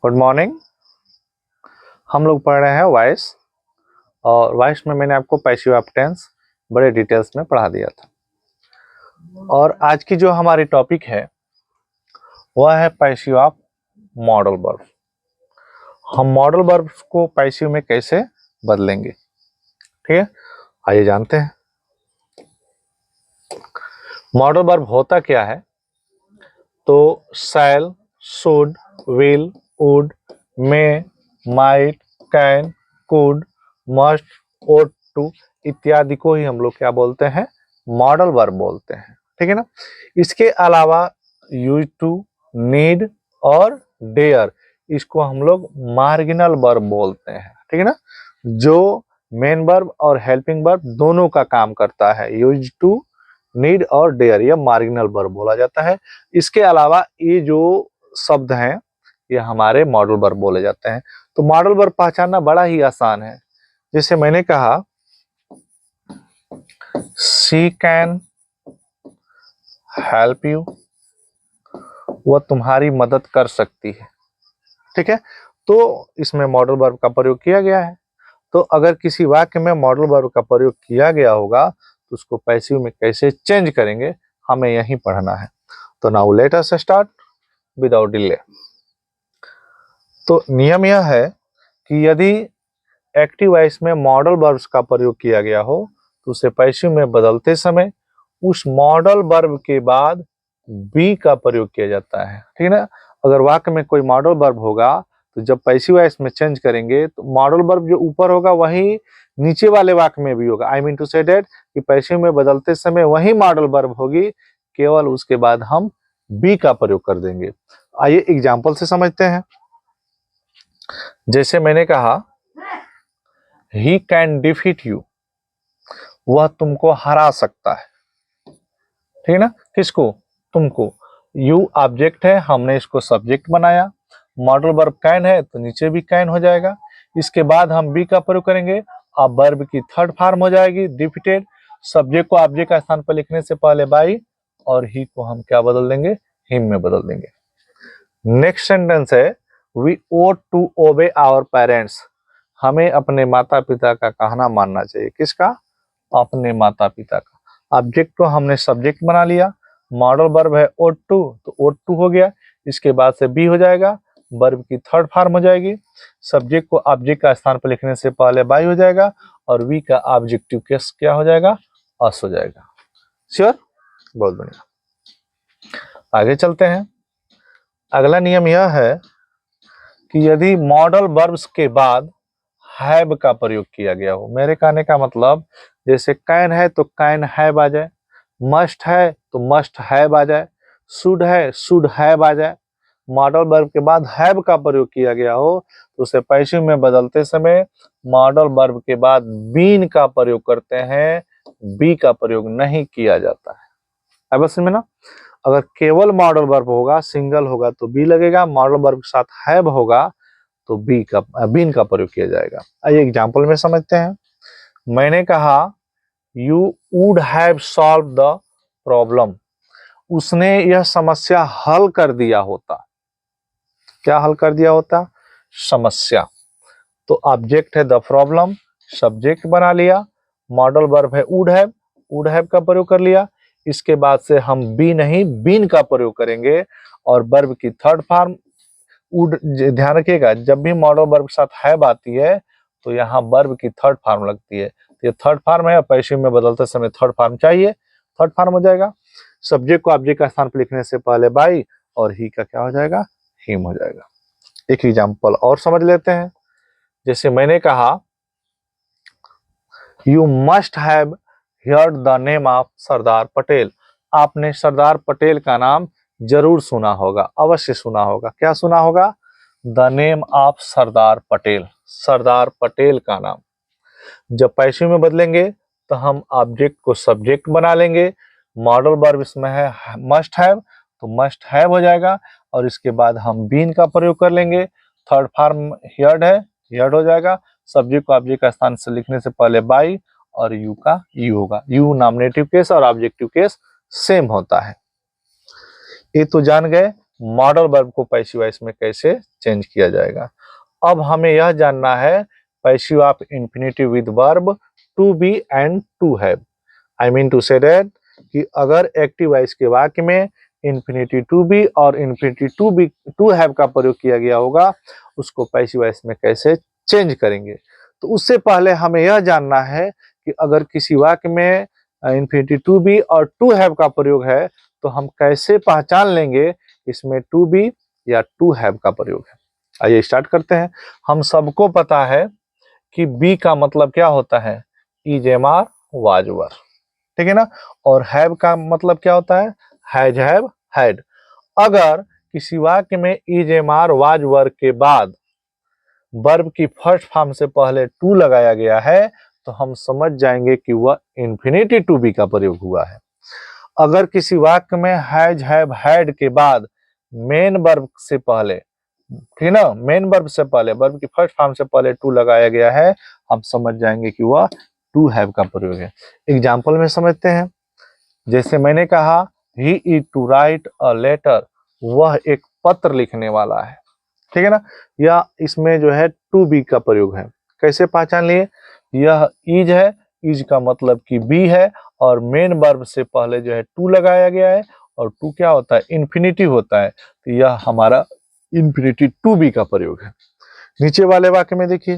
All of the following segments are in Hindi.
Good morning. हम लोग पढ़ रहे हैं वॉइस, और वॉइस में मैंने आपको पैसिव ऑफ टेंस बड़े डिटेल्स में पढ़ा दिया था। और आज की जो हमारी टॉपिक है वह है पैसिव ऑफ मॉडल वर्ब। हम मॉडल वर्ब को पैसिव में कैसे बदलेंगे, ठीक है, आइए जानते हैं। मॉडल वर्ब होता क्या है? तो shall, should, will, would, may, might, can, could, must, ought to इत्यादि को ही हम लोग क्या बोलते हैं? मॉडल वर्ब बोलते हैं, ठीक है ना। इसके अलावा यूज टू, नीड और डेयर, इसको हम लोग मार्जिनल वर्ब बोलते हैं, ठीक है ना, जो मेन वर्ब और हेल्पिंग वर्ब दोनों का काम करता है। यूज टू, नीड और डेयर, यह मार्जिनल वर्ब बोला जाता है। इसके अलावा ये जो शब्द हैं ये हमारे मॉडल वर्ब बोले जाते हैं। तो मॉडल वर्ब पहचानना बड़ा ही आसान है। जैसे मैंने कहा शी कैन हेल्प यू, वह तुम्हारी मदद कर सकती है, ठीक है। तो इसमें मॉडल वर्ब का प्रयोग किया गया है। तो अगर किसी वाक्य में मॉडल वर्ब का प्रयोग किया गया होगा तो उसको पैसिव में कैसे चेंज करेंगे, हमें यही पढ़ना है। तो now let us start without delay. तो नियम यह है कि यदि एक्टिव वॉइस में मॉडल वर्ब्स का प्रयोग किया गया हो तो उसे पैसिव में बदलते समय उस मॉडल वर्ब के बाद बी का प्रयोग किया जाता है, ठीक है ना। अगर वाक्य में कोई मॉडल वर्ब होगा तो जब पैसिव वॉइस में चेंज करेंगे तो मॉडल वर्ब जो ऊपर होगा वही नीचे वाले वाक्य में भी होगा। I mean to say that कि पैसिव में बदलते समय वही मॉडल वर्ब होगी, केवल उसके बाद हम बी का प्रयोग कर देंगे। आइए एग्जाम्पल से समझते हैं। जैसे मैंने कहा ही कैन डिफीट यू, वह तुमको हरा सकता है, ठीक है ना। किसको? तुमको। यू ऑब्जेक्ट है, हमने इसको सब्जेक्ट बनाया। मॉडल वर्ब कैन है तो नीचे भी कैन हो जाएगा। इसके बाद हम बी का प्रयोग करेंगे। अब वर्ब की थर्ड फॉर्म हो जाएगी डिफीटेड। सब्जेक्ट को ऑब्जेक्ट का स्थान पर लिखने से पहले बाई, और ही को हम क्या बदल देंगे? हिम में बदल देंगे। नेक्स्ट सेंटेंस है we ought to obey our parents, हमें अपने माता पिता का कहना मानना चाहिए। किसका? अपने माता पिता का। ऑब्जेक्ट को हमने सब्जेक्ट बना लिया। मॉडल वर्ब है ought टू, तो ought टू हो गया। इसके बाद से बी हो जाएगा, वर्ब की थर्ड फॉर्म हो जाएगी। सब्जेक्ट को ऑब्जेक्ट का स्थान पर लिखने से पहले बाई हो जाएगा, और वी का ऑब्जेक्टिव केस क्या हो जाएगा? अस हो जाएगा। श्योर? बहुत बढ़िया, आगे चलते हैं। अगला नियम यह है कि यदि मॉडल वर्ब्स के बाद हैव का प्रयोग किया गया हो, मेरे कहने का मतलब जैसे कैन है तो कैन हैव आ जाए, मस्ट है तो मस्ट हैव आ जाए, शुड है शुड हैव आ जाए। मॉडल वर्ब के बाद हैव का प्रयोग किया गया हो तो उसे पैसिव में बदलते समय मॉडल वर्ब के बाद बीन का प्रयोग करते हैं, बी का प्रयोग नहीं किया जाता है। अब बस में ना, अगर केवल मॉडल वर्ब होगा, सिंगल होगा तो बी लगेगा, मॉडल वर्ब के साथ हैव होगा तो बीन का प्रयोग किया जाएगा। आइए एग्जाम्पल में समझते हैं। मैंने कहा you would have solve the problem, उसने यह समस्या हल कर दिया होता। क्या हल कर दिया होता? समस्या। तो ऑब्जेक्ट है द प्रॉब्लम, सब्जेक्ट बना लिया। मॉडल वर्ब है वुड हैव का प्रयोग कर लिया। इसके बाद से हम बी नहीं बीन का प्रयोग करेंगे, और वर्ब की थर्ड फॉर्म वुड। ध्यान रखिएगा, जब भी मॉडल वर्ब के साथ हैव आती है तो यहाँ वर्ब की थर्ड फॉर्म लगती है। तो ये थर्ड फॉर्म है, पैसिव में बदलते समय थर्ड फॉर्म चाहिए, थर्ड फॉर्म हो जाएगा। सब्जेक्ट को ऑब्जेक्ट का स्थान पर लिखने से पहले बाई, और ही का क्या हो जाएगा? हिम हो जाएगा। एक एग्जाम्पल और समझ लेते हैं। जैसे मैंने कहा you must have heard the name of Sardar Patel, आपने सरदार पटेल का नाम जरूर सुना होगा, अवश्य सुना होगा। क्या सुना होगा? The name of Sardar Patel, Sardar Patel का नाम। जब पैसिव में बदलेंगे तो हम ऑब्जेक्ट को सब्जेक्ट बना लेंगे। मॉडल वर्ब इसमें है मस्ट हैव, तो मस्ट हैव हो जाएगा, और इसके बाद हम बीन का प्रयोग कर लेंगे। थर्ड फॉर्म हियर्ड है, हियर्ड हो जाएगा। सब्जेक्ट को ऑब्जेक्ट का स्थान से लिखने से पहले बाई, और यू का यू होगा। यू नॉमिनेटिव केस और ऑब्जेक्टिव केस सेम होता है। ये तो जान गए मॉडल वर्ब को पैसिव वॉइस में कैसे चेंज किया जाएगा। अब हमें यह जानना है passive of infinitive with verb to be and to have. I mean to say that कि अगर एक्टिव वॉइस के वाक्य में इंफिनिटी टू बी और इंफिनिटी टू हैव का प्रयोग किया गया होगा, उसको पैसिव वॉइस में कैसे चेंज करेंगे। तो उससे पहले हमें यह जानना है कि अगर किसी वाक्य में इंफिनिटी टू बी और टू हैव का प्रयोग है तो हम कैसे पहचान लेंगे इसमें टू बी या टू हैव का प्रयोग है। आइए स्टार्ट करते हैं। हम सबको पता है कि बी का मतलब क्या होता है, is am are was were, ठीक है ना। और हैव का मतलब क्या होता है, हैज हैव हैड। अगर किसी वाक्य में is am are was were के बाद वर्ब की फर्स्ट फॉर्म से पहले टू लगाया गया है तो हम समझ जाएंगे कि वह इंफिनिटी टू बी का प्रयोग हुआ है। अगर किसी वाक्य में हैज हैव हैड के बाद मेन वर्ब से पहले, ठीक है ना, मेन वर्ब से पहले वर्ब की फर्स्ट फॉर्म से पहले टू लगाया गया है, हम समझ जाएंगे कि वह टू हैव का प्रयोग है। एग्जाम्पल में समझते हैं। जैसे मैंने कहा he is to write a letter, वह एक पत्र लिखने वाला है, ठीक है ना। या इसमें जो है टू बी का प्रयोग है। कैसे पहचान लिए, यह इज है, इज का मतलब कि बी है और मेन वर्ब से पहले जो है टू लगाया गया है और टू क्या होता है, इन्फिनिटी होता है, तो यह हमारा इन्फिनिटी टू बी का प्रयोग है। नीचे वाले वाक्य में देखिए,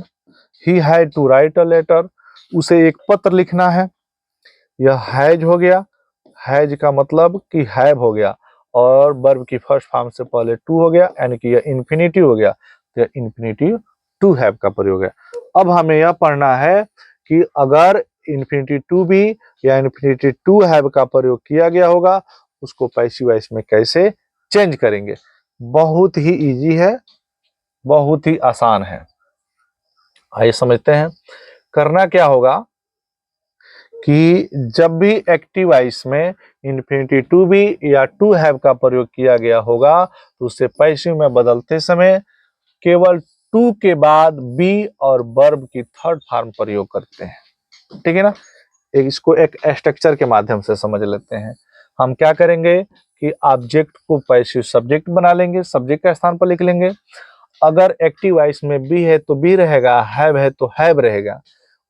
he had to write a letter, उसे एक पत्र लिखना है, यह हैज हो गया, हैज का मतलब कि हैव हो गया और वर्ब की फर्स्ट फॉर्म से पहले टू हो गया, यानी कि यह इन्फिनिटी हो गया, तो यह इन्फिनिटी टू हैव का प्रयोग है। अब हमें यह पढ़ना है कि अगर इन्फिनिटी टू बी या इन्फिनिटी टू हैव का प्रयोग किया गया होगा उसको पैसिव वॉइस में कैसे चेंज करेंगे। बहुत ही इजी है, बहुत ही आसान है। आइए समझते हैं। करना क्या होगा कि जब भी एक्टिव वॉइस में इन्फिनिटी टू बी या टू हैव का प्रयोग किया गया होगा तो उसे पैसिव में बदलते समय केवल टू के बाद बी और वर्ब की थर्ड फॉर्म प्रयोग करते हैं, ठीक है ना। इसको एक स्ट्रक्चर के माध्यम से समझ लेते हैं। हम क्या करेंगे कि ऑब्जेक्ट को पैसिव सब्जेक्ट बना लेंगे, सब्जेक्ट के स्थान पर लिख लेंगे। अगर एक्टिव वॉइस में बी है तो बी रहेगा, हैव है तो हैव रहेगा।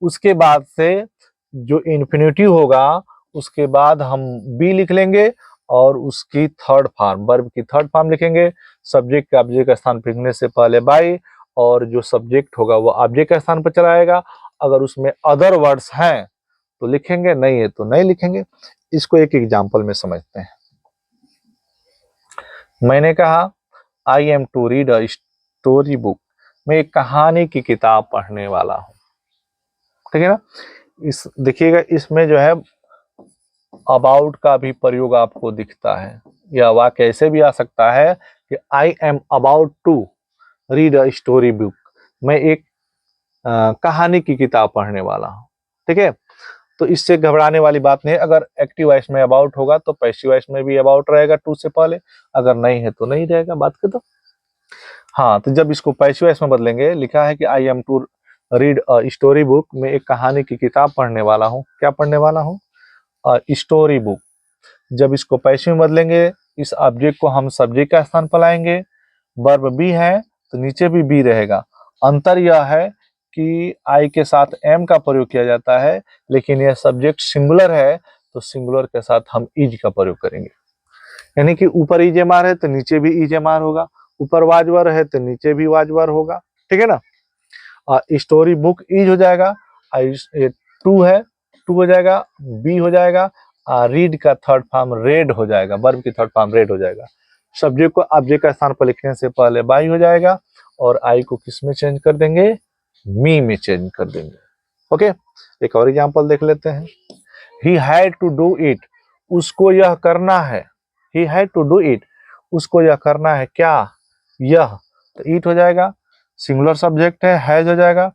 उसके बाद से जो इन्फिनिटिव होगा उसके बाद हम बी लिख लेंगे और उसकी थर्ड फॉर्म, वर्ब की थर्ड फॉर्म लिखेंगे। सब्जेक्ट के ऑब्जेक्ट का स्थान लिखने से पहले बाई, और जो सब्जेक्ट होगा वो ऑब्जेक्ट के स्थान पर चला आएगा। अगर उसमें अदर वर्ड्स हैं तो लिखेंगे, नहीं है तो नहीं लिखेंगे। इसको एक एग्जांपल में समझते हैं। मैंने कहा I am to read a story book, मैं एक कहानी की किताब पढ़ने वाला हूँ, ठीक है ना। इस देखिएगा, इसमें जो है अबाउट का भी प्रयोग आपको दिखता है। यह वाक्य ऐसे भी आ सकता है कि I am about to read a story book, मैं एक कहानी की किताब पढ़ने वाला हूँ, ठीक है। तो इससे घबराने वाली बात नहीं है। अगर एक्टिव वॉइस में अबाउट होगा तो पैसिव वॉइस में भी अबाउट रहेगा टू से पहले, अगर नहीं है तो नहीं रहेगा, बात कर दो। हाँ, तो जब इसको पैसिव वॉइस में बदलेंगे, लिखा है कि I am to read a story book, मैं एक कहानी की किताब पढ़ने वाला हूँ। क्या पढ़ने वाला हूँ, स्टोरी बुक। जब इसको पैसिव में बदलेंगे, इस ऑब्जेक्ट को हम सब्जेक्ट का स्थान पर लाएंगे। वर्ब बी है तो नीचे भी बी रहेगा। अंतर यह है कि आई के साथ एम का प्रयोग किया जाता है, लेकिन यह सब्जेक्ट सिंगुलर है तो सिंगुलर के साथ हम इज का प्रयोग करेंगे। यानी कि ऊपर इज एम आर है तो नीचे भी इज एम आर होगा, ऊपर वाजवर है तो नीचे भी वाजवर होगा, ठीक है ना। स्टोरी बुक इज हो जाएगा, टू है टू हो जाएगा, बी हो जाएगा, रीड का थर्ड फॉर्म रेड हो जाएगा, वर्ब की थर्ड फॉर्म रेड हो जाएगा। सब्जेक्ट को ऑब्जेक्ट का स्थान पर लिखने से पहले बाई हो जाएगा और आई को किस में चेंज कर देंगे, मी में चेंज कर देंगे। ओके, एक और एग्जांपल देख लेते हैं। He had to do it, उसको यह करना है। He had to do it, उसको यह करना है। क्या, यह, तो इट हो जाएगा, सिंगुलर सब्जेक्ट है, हैज हो जाएगा।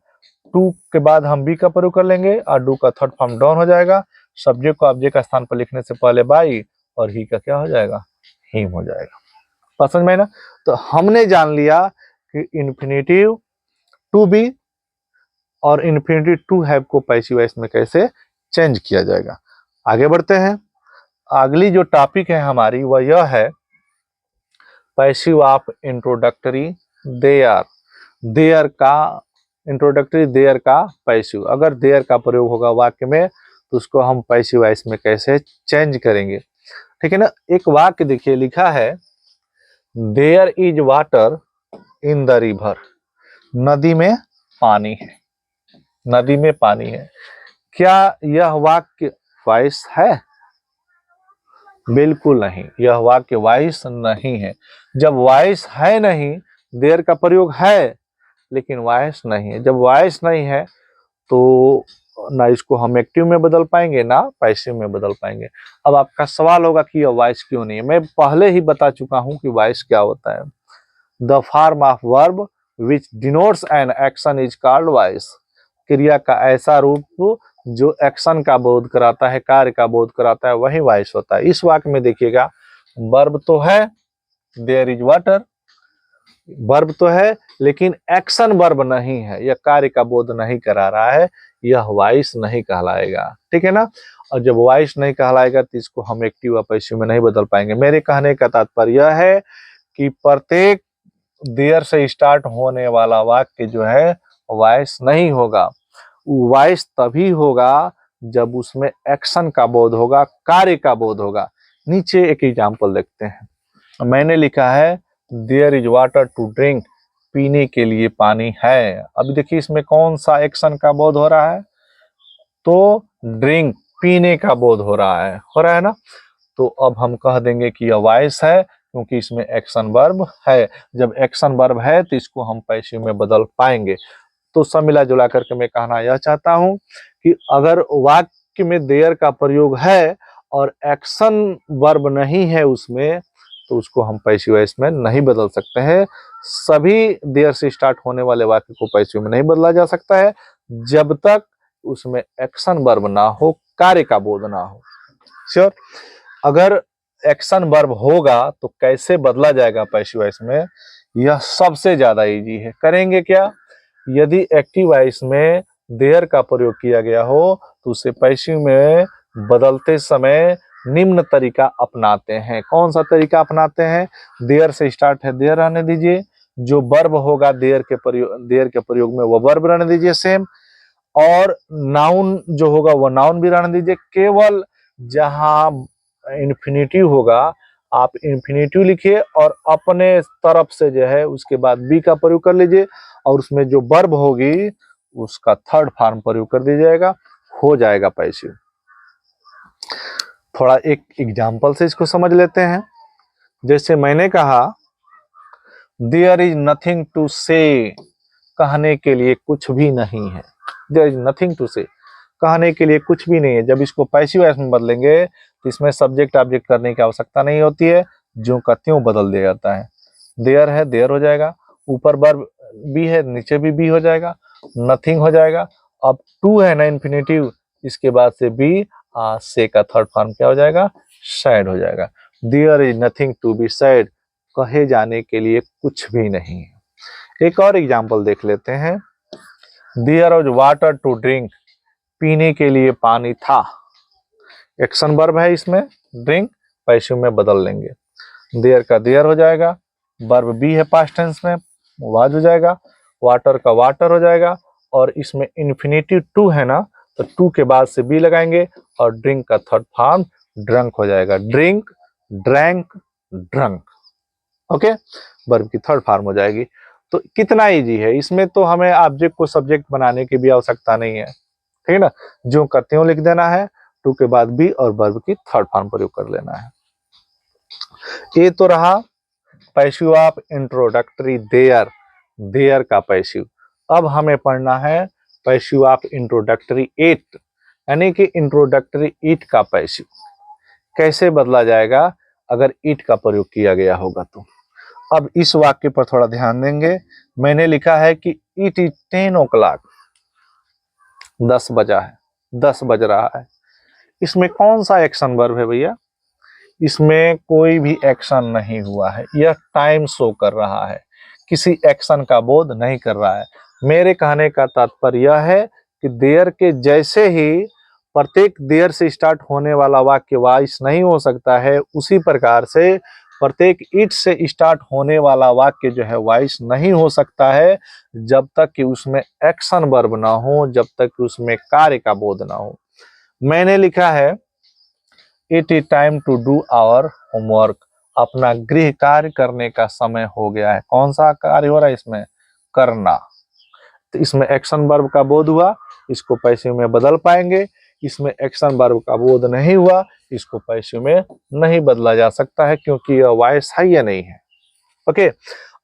टू के बाद हम बी का प्रयोग कर लेंगे और डू का थर्ड फॉर्म डाउन हो जाएगा। सब्जेक्ट को ऑब्जेक्ट का स्थान पर लिखने से पहले बाई और ही का क्या हो जाएगा, हिम हो जाएगा। समझ में ना। तो हमने जान लिया कि इन्फिनिटिव टू बी और इन्फिनिटिव टू हैव को पैसिव वॉइस में कैसे चेंज किया जाएगा। आगे बढ़ते हैं। अगली जो टॉपिक है हमारी वह यह है passive of introductory there, there का इंट्रोडक्टरी, देयर का पैसिव। अगर देयर का प्रयोग होगा वाक्य में तो उसको हम पैसिव वॉइस में कैसे चेंज करेंगे, ठीक है ना। एक वाक्य देखिए लिखा है there is water in the river, नदी में पानी है, नदी में पानी है। क्या यह वाक्य वॉइस है? बिल्कुल नहीं, यह वाक्य वॉइस नहीं है। जब वॉइस है नहीं, देयर का प्रयोग है लेकिन वॉइस नहीं है। जब वॉइस नहीं है तो ना इसको हम एक्टिव में बदल पाएंगे ना पैसिव में बदल पाएंगे। अब आपका सवाल होगा कि यह वॉइस क्यों नहीं है। मैं पहले ही बता चुका हूं कि वॉइस क्या होता है। The form of verb which denotes an action is called voice. क्रिया का ऐसा रूप जो एक्शन का बोध कराता है, कार्य का बोध कराता है, वही वॉइस होता है। इस वाक्य में देखिएगा वर्ब तो है, देयर इज वाटर, वर्ब तो है लेकिन एक्शन वर्ब नहीं है, यह कार्य का बोध नहीं करा रहा है, यह वॉइस नहीं कहलाएगा, ठीक है ना। और जब वॉइस नहीं कहलाएगा तो इसको हम एक्टिव या पैसिव में नहीं बदल पाएंगे। मेरे कहने का तात्पर्य यह है कि प्रत्येक देयर से स्टार्ट होने वाला वाक्य जो है वॉइस नहीं होगा। वॉइस तभी होगा जब उसमें एक्शन का बोध होगा, कार्य का बोध होगा। नीचे एक एग्जांपल देखते हैं। मैंने लिखा है there is water to drink, पीने के लिए पानी है। अब देखिए इसमें कौन सा एक्शन का बोध हो रहा है, तो ड्रिंक, पीने का बोध हो रहा है ना। तो अब हम कह देंगे कि यह वॉइस है क्योंकि इसमें एक्शन वर्ब है। जब एक्शन वर्ब है तो इसको हम पैसिव में बदल पाएंगे। तो सब मिला जुला करके मैं कहना यह चाहता हूं कि अगर वाक्य में देयर का प्रयोग है और एक्शन वर्ब नहीं है उसमें तो उसको हम पैसिव वॉइस में नहीं बदल सकते हैं। सभी देयर से स्टार्ट होने वाले वाक्य को पैसिव में नहीं बदला जा सकता है जब तक उसमें एक्शन वर्ब ना हो, कार्य का बोध ना हो। श्योर। अगर एक्शन वर्ब होगा तो कैसे बदला जाएगा पैसिव वॉइस में, यह सबसे ज्यादा इजी है। करेंगे क्या, यदि एक्टिव वॉइस में देयर का प्रयोग किया गया हो तो उसे पैसिव में बदलते समय निम्न तरीका अपनाते हैं। कौन सा तरीका अपनाते हैं, देयर से स्टार्ट है देयर रहने दीजिए, जो वर्ब होगा देयर के प्रयोग में वो वर्ब रहने दीजिए सेम, और नाउन जो होगा वो नाउन भी रहने दीजिए। केवल जहां इन्फिनिटिव होगा आप इन्फिनिटिव लिखिए और अपने तरफ से जो है उसके बाद बी का प्रयोग कर लीजिए और उसमें जो वर्ब होगी उसका थर्ड फॉर्म प्रयोग कर दीजिएगा, हो जाएगा पैसिव। थोड़ा एक एग्जांपल से इसको समझ लेते हैं। जैसे मैंने कहा देयर इज नथिंग टू से, कहने के लिए कुछ भी नहीं है। देयर इज नथिंग टू से, कहने के लिए कुछ भी नहीं है। जब इसको पैसिव वॉइस में बदलेंगे तो इसमें सब्जेक्ट ऑब्जेक्ट करने की आवश्यकता नहीं होती है, जो का त्यों बदल दिया जाता है। देयर है देयर हो जाएगा, ऊपर वर्ब बी है नीचे भी बी हो जाएगा, नथिंग हो जाएगा। अब टू है ना इन्फिनिटिव, इसके बाद से बी से का थर्ड फॉर्म क्या हो जाएगा, सैड हो जाएगा। There is nothing to be sad, कहे जाने के लिए कुछ भी नहीं है। एक और एग्जाम्पल देख लेते हैं। There is water to drink, पीने के लिए पानी था। एक्शन वर्ब है इसमें, ड्रिंक, पैसिव में बदल लेंगे। देयर का देयर हो जाएगा, वर्ब बी है पास्ट टेंस में, वाज हो जाएगा, वाटर का वाटर हो जाएगा, और इसमें इन्फिनिटिव टू है ना तो टू के बाद से बी लगाएंगे और ड्रिंक का थर्ड फॉर्म ड्रंक हो जाएगा। Drink, drank, drunk. Okay, verb की थर्ड फॉर्म हो जाएगी। तो कितना इजी है, इसमें तो हमें ऑब्जेक्ट को सब्जेक्ट बनाने की भी आवश्यकता नहीं है, ठीक है ना। जो का त्यों लिख देना है, टू के बाद बी और वर्ब की थर्ड फॉर्म प्रयोग कर लेना है। ये तो रहा passive of introductory there, there का पैसिव। अब हमें पढ़ना है पैसिव ऑफ इंट्रोडक्टरी इट, यानी कि इंट्रोडक्टरी इट का पैसिव कैसे बदला जाएगा अगर इट का प्रयोग किया गया होगा तो। अब इस वाक्य पर थोड़ा ध्यान देंगे। मैंने लिखा है कि इट इज 10 o'clock, 10 बजा है, 10 बज रहा है। इसमें कौन सा एक्शन वर्ब है भैया, इसमें कोई भी एक्शन नहीं हुआ है, यह टाइम शो कर रहा है, किसी एक्शन का बोध नहीं कर रहा है। मेरे कहने का तात्पर्य यह है कि देयर के जैसे ही प्रत्येक देयर से स्टार्ट होने वाला वाक्य वॉइस नहीं हो सकता है, उसी प्रकार से प्रत्येक इट से स्टार्ट होने वाला वाक्य जो है वॉइस नहीं हो सकता है जब तक कि उसमें एक्शन वर्ब ना हो, जब तक कि उसमें कार्य का बोध ना हो। मैंने लिखा है it is time to do our homework, अपना गृह कार्य करने का समय हो गया है। कौन सा कार्य हो रहा है इसमें? करना। तो इसमें एक्शन वर्ब का बोध हुआ, इसको पैसिव में बदल पाएंगे। इसमें एक्शन वर्ब का बोध नहीं हुआ, इसको पैसिव में नहीं बदला जा सकता है क्योंकि यह वॉइस है या नहीं है। ओके,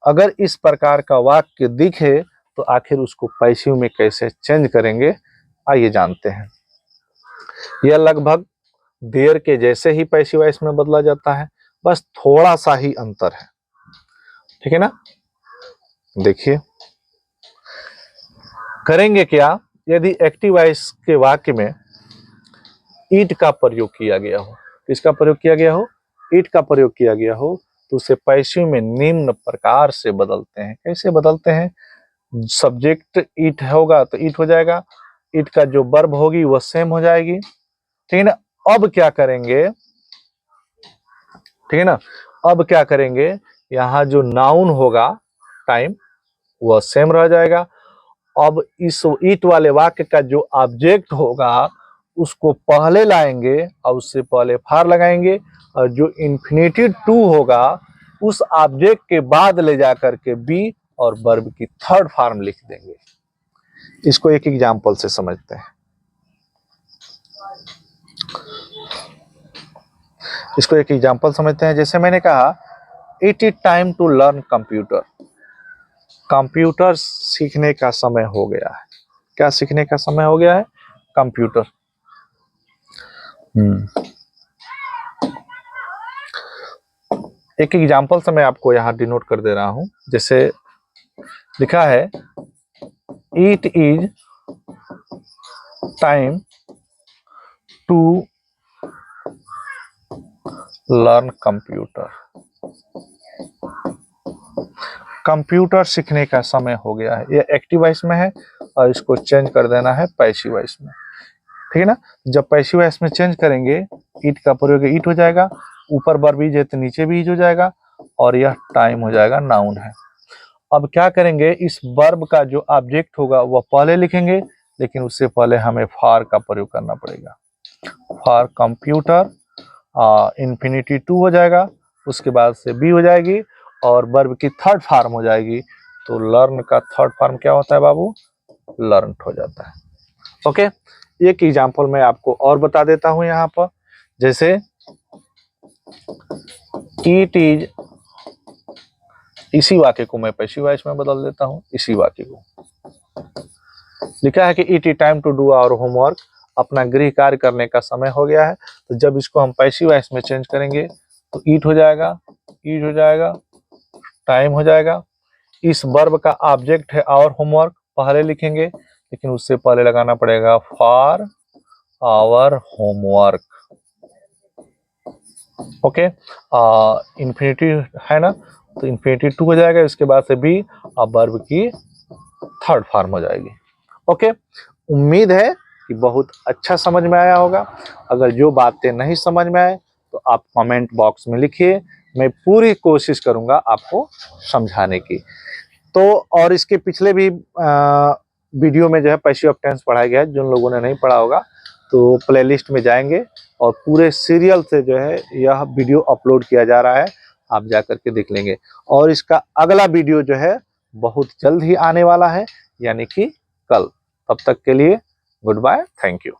अगर इस प्रकार का वाक्य दिखे तो आखिर उसको पैसिव में कैसे चेंज करेंगे, आइए जानते हैं। यह लगभग देर के जैसे ही पैसिव वॉइस में बदला जाता है, बस थोड़ा सा ही अंतर है, ठीक है ना। देखिए करेंगे क्या, यदि एक्टिव वॉइस के वाक्य में ईट का प्रयोग किया गया हो, किसका प्रयोग किया गया हो? ईट का प्रयोग किया गया हो, तो उसे पैसिव में निम्न प्रकार से बदलते हैं। कैसे बदलते हैं? सब्जेक्ट ईट होगा तो ईट हो जाएगा, ईट का जो वर्ब होगी वह सेम हो जाएगी, ठीक है ना। अब क्या करेंगे, ठीक है ना, अब क्या करेंगे, यहाँ जो नाउन होगा टाइम वह सेम रह जाएगा। अब इस ईट वाले वाक्य का जो ऑब्जेक्ट होगा उसको पहले लाएंगे और उससे पहले फार लगाएंगे, और जो इन्फिनिटिव टू होगा उस ऑब्जेक्ट के बाद ले जाकर के बी और वर्ब की थर्ड फॉर्म लिख देंगे। इसको एक एग्जांपल से समझते हैं। इसको एक एग्जांपल समझते हैं। जैसे मैंने कहा it is time to learn computer, computer सीखने का समय हो गया है। क्या सीखने का समय हो गया है? कंप्यूटर। एक एग्जांपल से मैं आपको यहाँ डिनोट कर दे रहा हूं। जैसे लिखा है it is time to learn computer, computer सीखने का समय हो गया है। ये एक्टिव वॉइस में है और इसको चेंज कर देना है पैसिव वॉइस में, ठीक है ना। जब पैसिव वॉइस में चेंज करेंगे ईट का प्रयोग ईट हो जाएगा, ऊपर वर्ब इज है तो नीचे भी इज हो जाएगा, और यह टाइम हो जाएगा, नाउन है। अब क्या करेंगे, इस वर्ब का जो ऑब्जेक्ट होगा वह पहले लिखेंगे, लेकिन उससे पहले हमें फॉर का प्रयोग करना पड़ेगा। फॉर कंप्यूटर इन्फिनिटी टू हो जाएगा, उसके बाद से बी हो जाएगी और वर्ब की थर्ड फॉर्म हो जाएगी। तो लर्न का थर्ड फॉर्म क्या होता है बाबू? लर्नड हो जाता है। ओके, एक एग्जांपल मैं आपको और बता देता हूं यहाँ पर। जैसे इट इज, इसी वाक्य को मैं पैसिव वॉइस में बदल देता हूं। इसी वाक्य को लिखा है कि it is time to do our homework, अपना गृह कार्य करने का समय हो गया है। तो जब इसको हम पैसिव वॉइस में चेंज करेंगे तो ईट हो जाएगा, ईट हो जाएगा, टाइम हो जाएगा। इस वर्ब का ऑब्जेक्ट है आवर होमवर्क, पहले लिखेंगे, लेकिन उससे पहले लगाना पड़ेगा for our homework. Okay, infinity है ना, तो इन्फिनिटी टू हो जाएगा, इसके बाद से बी और वर्ब की थर्ड फॉर्म हो जाएगी। ओके, उम्मीद है कि बहुत अच्छा समझ में आया होगा। अगर जो बातें नहीं समझ में आए तो आप कमेंट बॉक्स में लिखिए, मैं पूरी कोशिश करूंगा आपको समझाने की। तो और इसके पिछले भी वीडियो में जो है पैसिव ऑफ टेंस पढ़ाया गया है, जिन लोगों ने नहीं पढ़ा होगा तो प्लेलिस्ट में जाएंगे और पूरे सीरियल से जो है यह वीडियो अपलोड किया जा रहा है, आप जाकर के देख लेंगे। और इसका अगला वीडियो जो है बहुत जल्द ही आने वाला है, यानी कि कल। तब तक के लिए गुड बाय, थैंक यू।